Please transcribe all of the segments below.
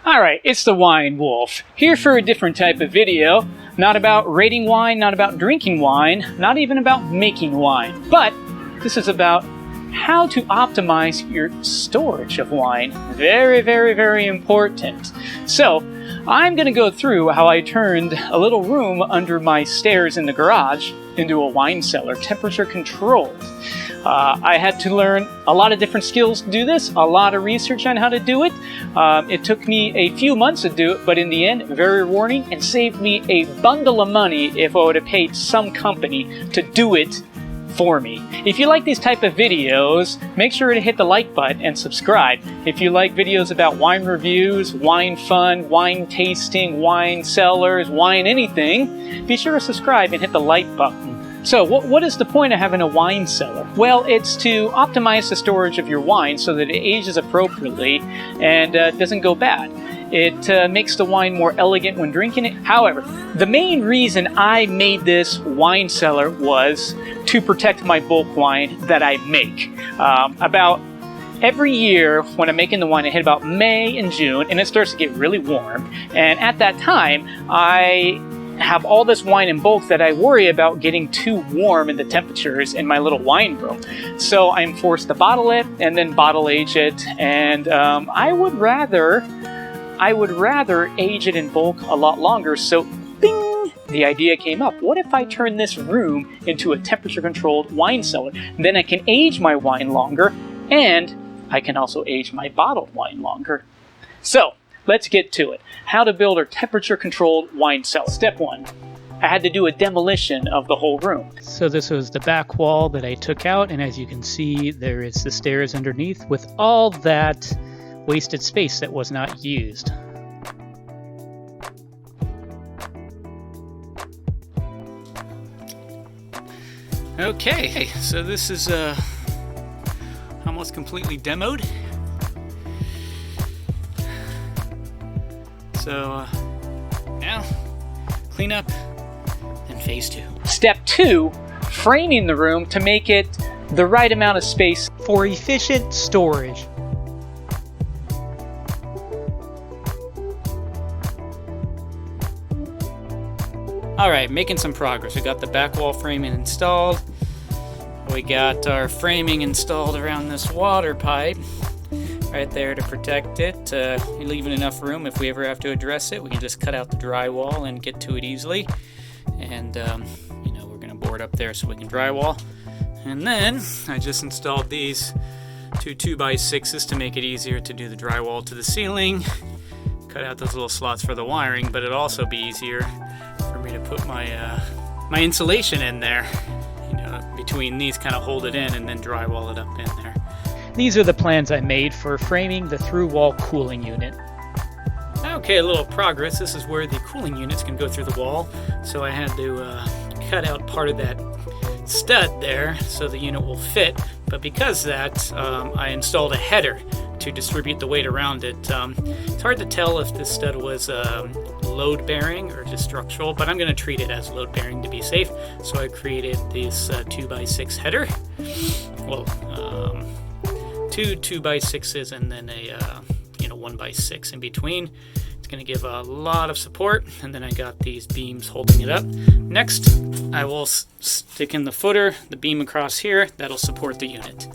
Alright, it's the Wine Wolf, here for a different type of video. Not about rating wine, not about drinking wine, not even about making wine. But this is about how to optimize your storage of wine. Very, very, very important. So, I'm going to go through how I turned a little room under my stairs in the garage into a wine cellar, temperature controlled. I had to learn a lot of different skills to do this, a lot of research on how to do it. It took me a few months to do it, but in the end, very rewarding, and saved me a bundle of money if I would have paid some company to do it for me. If you like these type of videos, make sure to hit the like button and subscribe. If you like videos about wine reviews, wine fun, wine tasting, wine cellars, wine anything, be sure to subscribe and hit the like button. So what is the point of having a wine cellar? Well, it's to optimize the storage of your wine so that it ages appropriately and doesn't go bad. It makes the wine more elegant when drinking it. However, the main reason I made this wine cellar was to protect my bulk wine that I make. About every year when I'm making the wine, I hit about May and June, and it starts to get really warm. And at that time, I have all this wine in bulk that I worry about getting too warm in the temperatures in my little wine room. So I'm forced to bottle it and then bottle age it. And I would rather age it in bulk a lot longer. So bing, the idea came up. What if I turn this room into a temperature controlled wine cellar? Then I can age my wine longer, and I can also age my bottled wine longer. So let's get to it. How to build a temperature controlled wine cellar. Step 1. I had to do a demolition of the whole room. So this was the back wall that I took out, and as you can see, there is the stairs underneath with all that wasted space that was not used. Okay, so this is almost completely demoed. So now, clean up, and phase 2. Step 2, framing the room to make it the right amount of space for efficient storage. Alright, making some progress. We got the back wall framing installed. We got our framing installed around this water pipe right there to protect it. Leaving enough room if we ever have to address it. We can just cut out the drywall and get to it easily. And, we're going to board up there so we can drywall. And then I just installed these two 2x6s to make it easier to do the drywall to the ceiling. Cut out those little slots for the wiring, but it'll also be easier for me to put my my insulation in there. Between these, kind of hold it in and then drywall it up in there. These are the plans I made for framing the through-wall cooling unit. Okay, a little progress. This is where the cooling units can go through the wall. So I had to cut out part of that stud there so the unit will fit. But because of that, I installed a header to distribute the weight around it. It's hard to tell if this stud was load-bearing or just structural, but I'm going to treat it as load-bearing to be safe. So I created this 2x6 header. Well, two 2x6s and then a 1x6 in between. It's going to give a lot of support, and then I got these beams holding it up. Next, I will stick in the footer, the beam across here, that'll support the unit.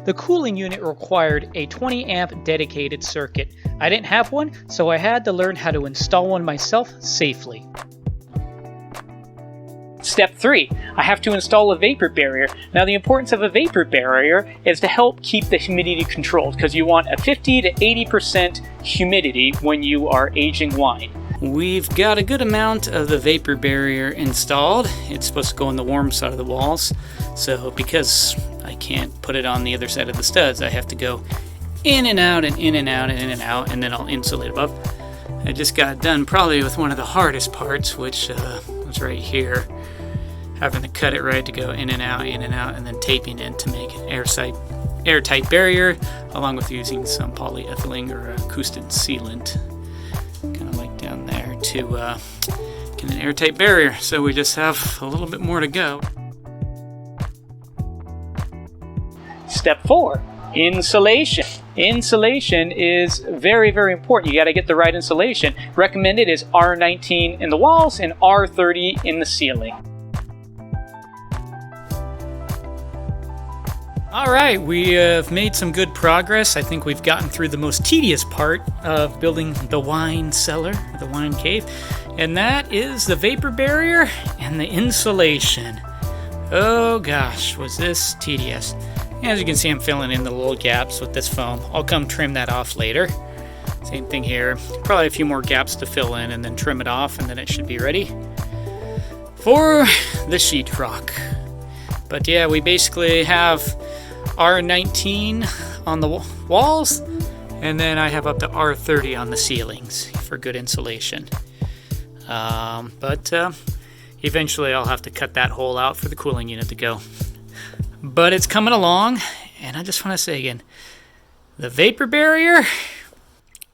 The cooling unit required a 20 amp dedicated circuit. I didn't have one, so I had to learn how to install one myself safely. Step 3, I have to install a vapor barrier. Now the importance of a vapor barrier is to help keep the humidity controlled, because you want a 50 to 80% humidity when you are aging wine. We've got a good amount of the vapor barrier installed. It's supposed to go on the warm side of the walls. So because I can't put it on the other side of the studs, I have to go in and out and in and out and in and out, and then I'll insulate above. I just got done probably with one of the hardest parts, which was right here. Having to cut it right to go in and out, and then taping it to make an airtight barrier, along with using some polyethylene or acoustic sealant, kind of like down there, to get an airtight barrier. So we just have a little bit more to go. Step 4, insulation. Insulation is very, very important. You got to get the right insulation. Recommended is R19 in the walls and R30 in the ceiling. All right, we have made some good progress. I think we've gotten through the most tedious part of building the wine cellar, the wine cave, and that is the vapor barrier and the insulation. Oh gosh, was this tedious. As you can see, I'm filling in the little gaps with this foam. I'll come trim that off later. Same thing here. Probably a few more gaps to fill in and then trim it off, and then it should be ready for the sheetrock. But yeah, we basically have R19 on the walls, and then I have up to R30 on the ceilings for good insulation. But eventually I'll have to cut that hole out for the cooling unit to go. But it's coming along, and I just want to say again, the vapor barrier,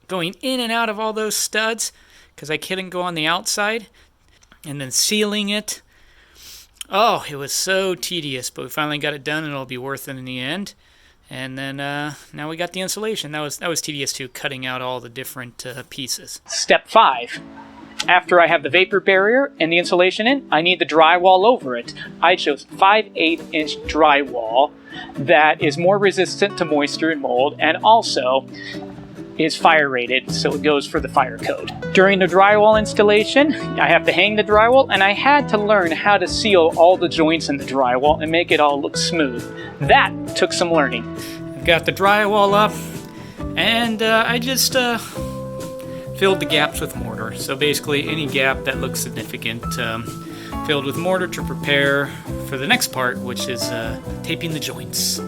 going in and out of all those studs, because I couldn't go on the outside, and then sealing it. Oh, it was so tedious, but we finally got it done, and it'll be worth it in the end. And then now we got the insulation. That was tedious too, cutting out all the different pieces. Step 5. After I have the vapor barrier and the insulation in, I need the drywall over it. I chose 5/8" drywall that is more resistant to moisture and mold, and also is fire rated, so it goes for the fire code. During the drywall installation, I have to hang the drywall, and I had to learn how to seal all the joints in the drywall and make it all look smooth. That took some learning. I've got the drywall up, and I just filled the gaps with mortar. So basically any gap that looks significant, filled with mortar to prepare for the next part, which is taping the joints.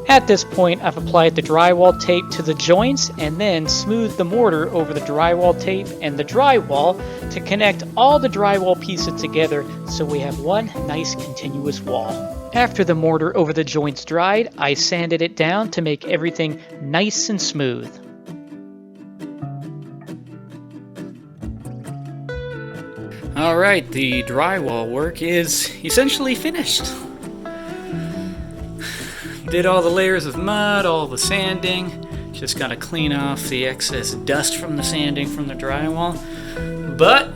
At this point, I've applied the drywall tape to the joints and then smoothed the mortar over the drywall tape and the drywall to connect all the drywall pieces together so we have one nice continuous wall. After the mortar over the joints dried, I sanded it down to make everything nice and smooth. All right, the drywall work is essentially finished. Did all the layers of mud, all the sanding. Just gotta clean off the excess dust from the sanding from the drywall. But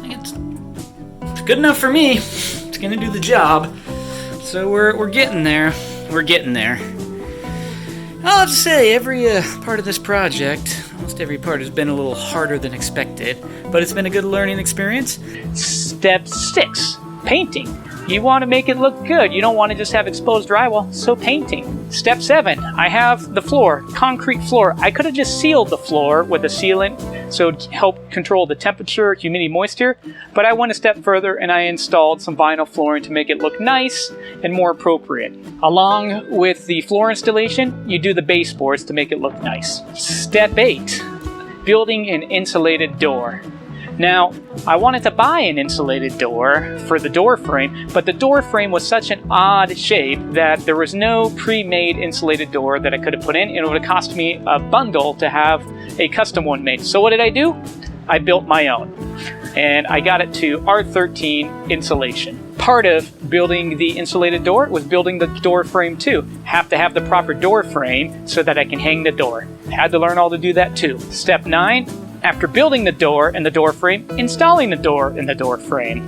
it's good enough for me. It's gonna do the job. So we're getting there. We're getting there. I'll have to say, every part of this project, almost every part has been a little harder than expected, but it's been a good learning experience. Step 6, painting. You want to make it look good. You don't want to just have exposed drywall, so painting. Step 7, I have the floor, concrete floor. I could have just sealed the floor with a sealant, so it would help control the temperature, humidity, moisture, but I went a step further and I installed some vinyl flooring to make it look nice and more appropriate. Along with the floor installation, you do the baseboards to make it look nice. Step 8, building an insulated door. Now, I wanted to buy an insulated door for the door frame, but the door frame was such an odd shape that there was no pre-made insulated door that I could have put in, and it would have cost me a bundle to have a custom one made. So what did I do? I built my own, and I got it to R13 insulation. Part of building the insulated door was building the door frame too. Have to have the proper door frame so that I can hang the door. Had to learn how to do that too. Step 9, after building the door and the door frame, installing the door and the door frame.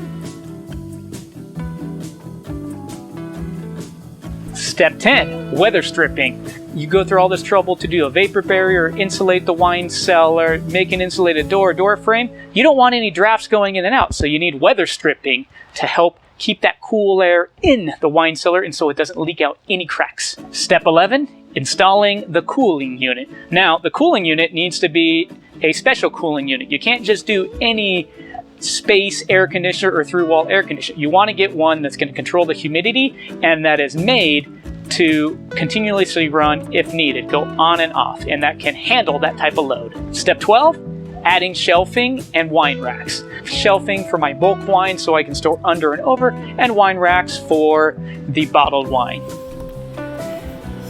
Step 10, weather stripping. You go through all this trouble to do a vapor barrier, insulate the wine cellar, make an insulated door frame. You don't want any drafts going in and out, so you need weather stripping to help keep that cool air in the wine cellar and so it doesn't leak out any cracks. Step 11, installing the cooling unit. Now, the cooling unit needs to be a special cooling unit. You can't just do any space air conditioner or through-wall air conditioner. You want to get one that's going to control the humidity and that is made to continuously run if needed, go on and off, and that can handle that type of load. Step 12, adding shelving and wine racks. Shelving for my bulk wine so I can store under and over, and wine racks for the bottled wine.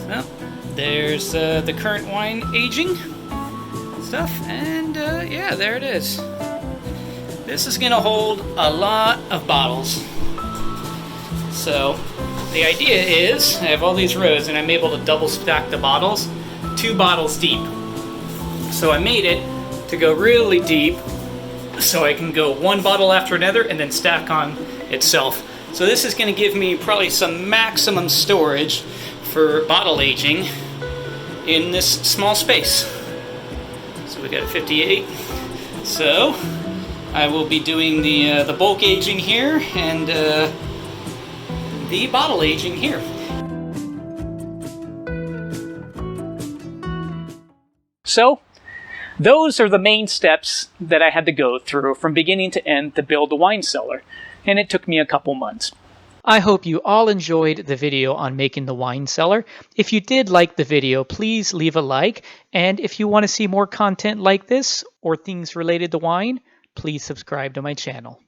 Well, there's the current wine aging stuff, and yeah, there it is. This is gonna hold a lot of bottles. So the idea is I have all these rows and I'm able to double stack the bottles 2 bottles deep. So I made it to go really deep so I can go 1 bottle after another and then stack on itself. So this is going to give me probably some maximum storage for bottle aging in this small space. So we got a 58. So I will be doing the bulk aging here and the bottle aging here. So, those are the main steps that I had to go through from beginning to end to build the wine cellar, and it took me a couple months. I hope you all enjoyed the video on making the wine cellar. If you did like the video, please leave a like, and if you want to see more content like this or things related to wine, please subscribe to my channel.